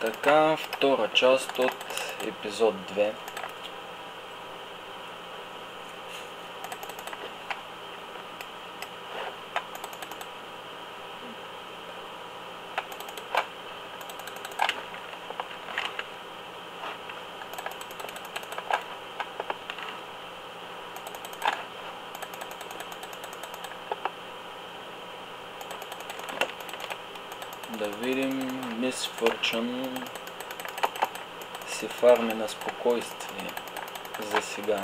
Така, втора част от епизод 2. Да видим, Мис Форчън си фарми на спокойствие за сега.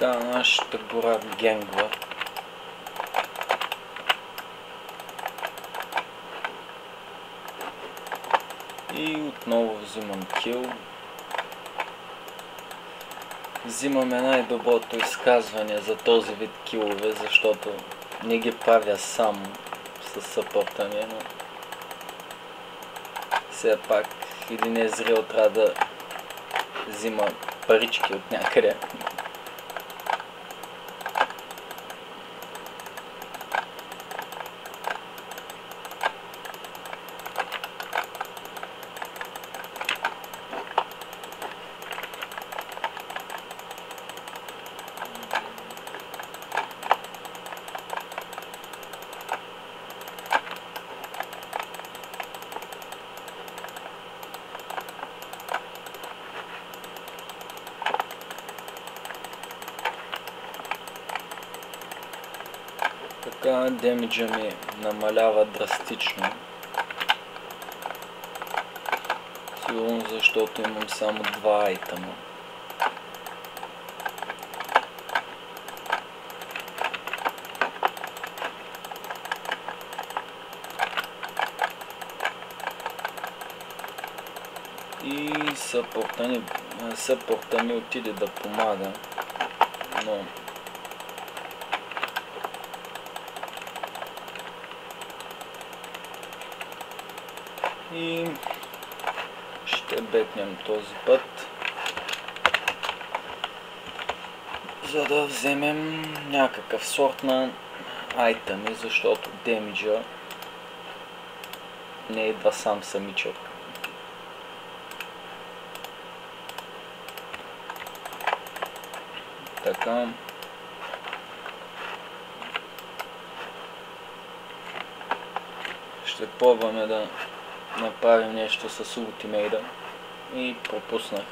Така, нашата гора генгва. И отново взимам кил. Взимаме най-доброто изказване за този вид килове, защото не ги правя сам със съпорта ми, но все пак един Езриел трябва да взима парички от някъде. Така, демиджа ми намалява драстично. Сигурно защото имам само 2 айтема. И съпорта ми отиде да помага, но и ще бекнем този път, за да вземем някакъв сорт на айтеми, защото демиджа не идва сам самичък. Така. Ще пробваме да направим нещо с ултимейда и пропуснах.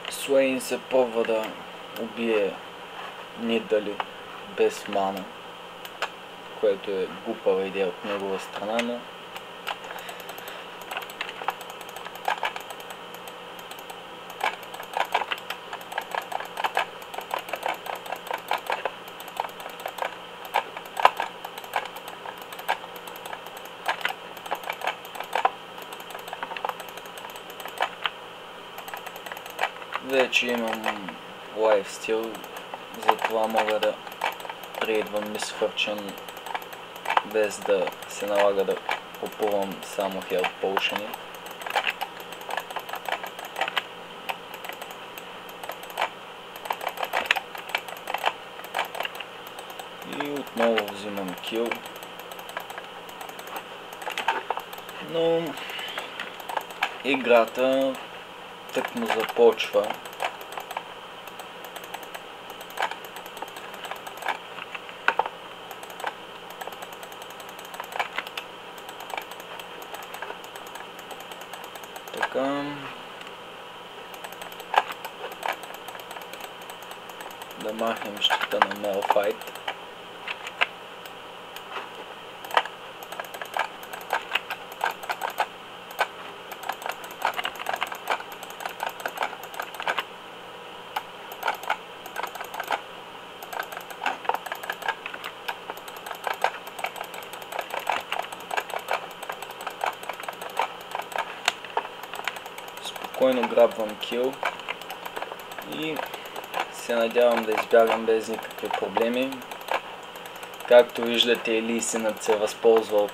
Суейн се пробва да убие Нидали без мана, което е глупава идея от негова страна, но вече имам лайфстил, затова мога да трейдвам Мис Форчън без да се налага да купувам само Health Potion. И отново взимам кил. Но играта тък му започва. Така. Да махнем щита на Малфайт. Спокойно грабвам кил и се надявам да избягам без никакви проблеми. Както виждате, Lee Sin се възползва от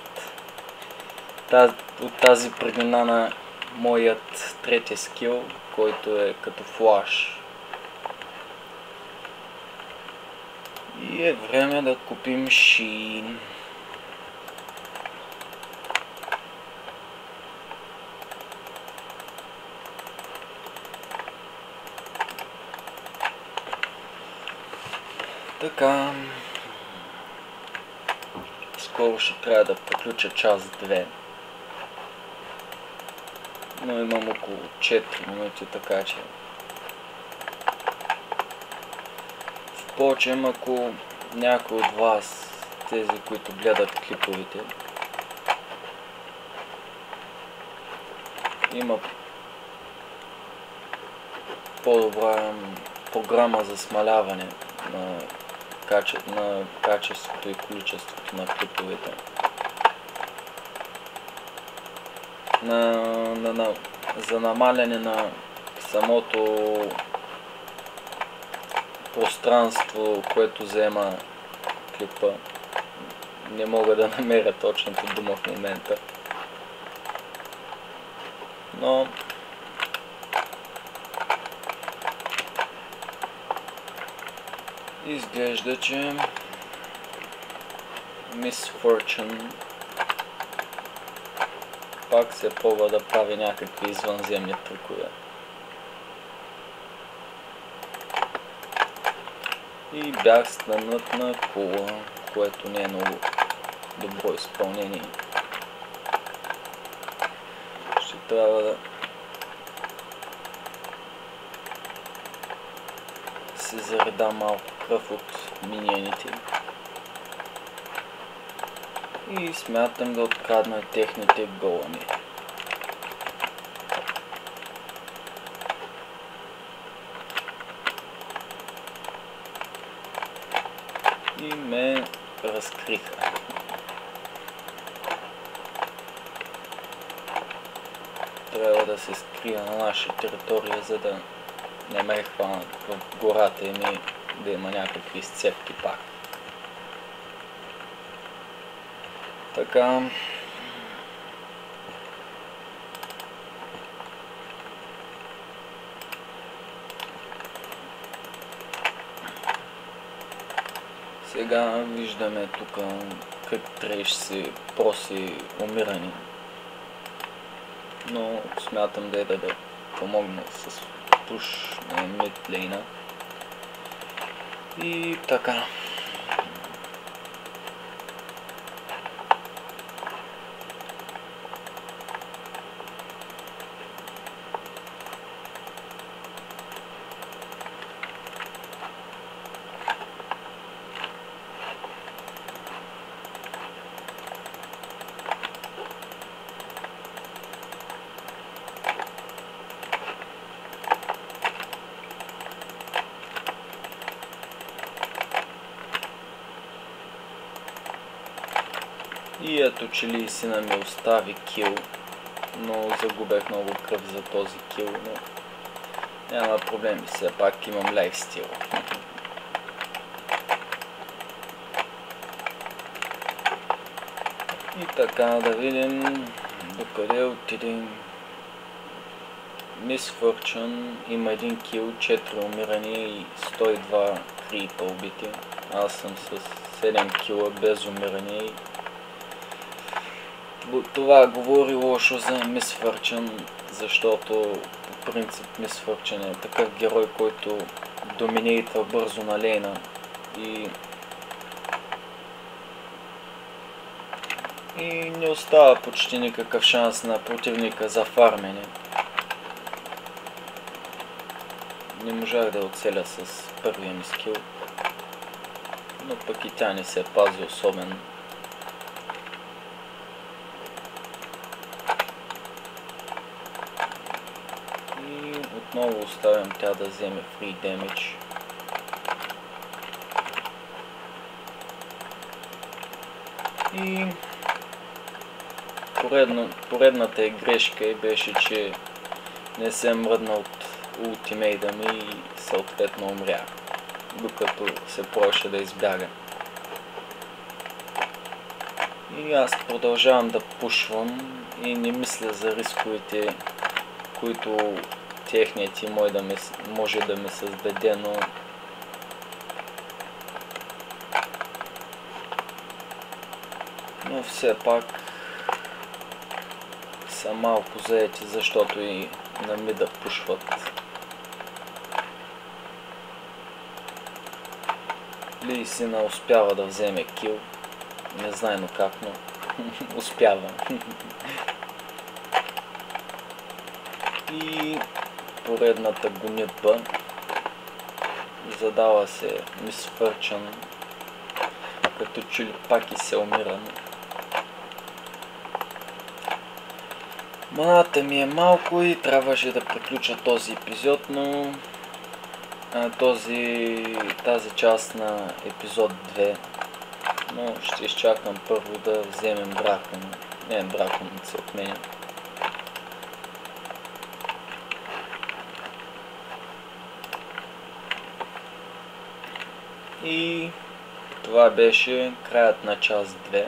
тази преднина на моят трети скил, който е като флаш. И е време да купим Шин. Така, скоро ще трябва да приключа час 2, но имам около 4 минути, така че впрочем, ако някой от вас, тези, които гледат клиповете, има по-добра програма за смаляване на качеството и количеството на клиповете, за намаляне на самото пространство, което заема клипа. Не мога да намеря точната дума в момента, но изглежда, че Miss Fortune пак се пробва да прави някакви извънземни трикове. И бях станат на кула, което не е много добро изпълнение. Ще трябва да се зареда малко кръв от миньоните. И смятам да открадна техните големи. И ме разкриха. Трябва да се скрия на наша територия, за да не ме хванат в гората и да има някакви изцепки пак. Така. Сега виждаме тук как Трейш си проси умиране. Но смятам да помогна с пуш на мидлейна. И така. И ето, че Lee Sin ми остави кил, но загубех много кръв за този кил, но няма проблеми, все пак имам лайфстил. И така, да видим докъде отидем. Miss Fortune има 1 кил, 4 умирания и 102 крипа убити. Аз съм с 7 кила без умирания и това говори лошо за Miss Fortune, защото по принцип Miss Fortune е такъв герой, който доминира бързо на лейна и не остава почти никакъв шанс на противника за фармене. не можах да оцеля с първия ми скил, но пък и тя не се пази особено. И отново оставям тя да вземе free damage. И поредната грешка беше, че не се мръдна от ултимейта ми и съответно умрях, докато се пробваше да избяга. И аз продължавам да пушвам и не мисля за рисковете, които техният тим може да ми създаде, но все пак са малко заети, защото и на мида пушват. Ли Сина успява да вземе кил, не знайно как, но успява. И поредната гонитба. Задава се Мис Фърчън, като че ли пак и се умира. Маната ми е малко и трябваше да приключа този епизод, но тази част на епизод 2, но ще изчакам първо да вземем дракон. Не, дракон се отменя. И това беше краят на част 2.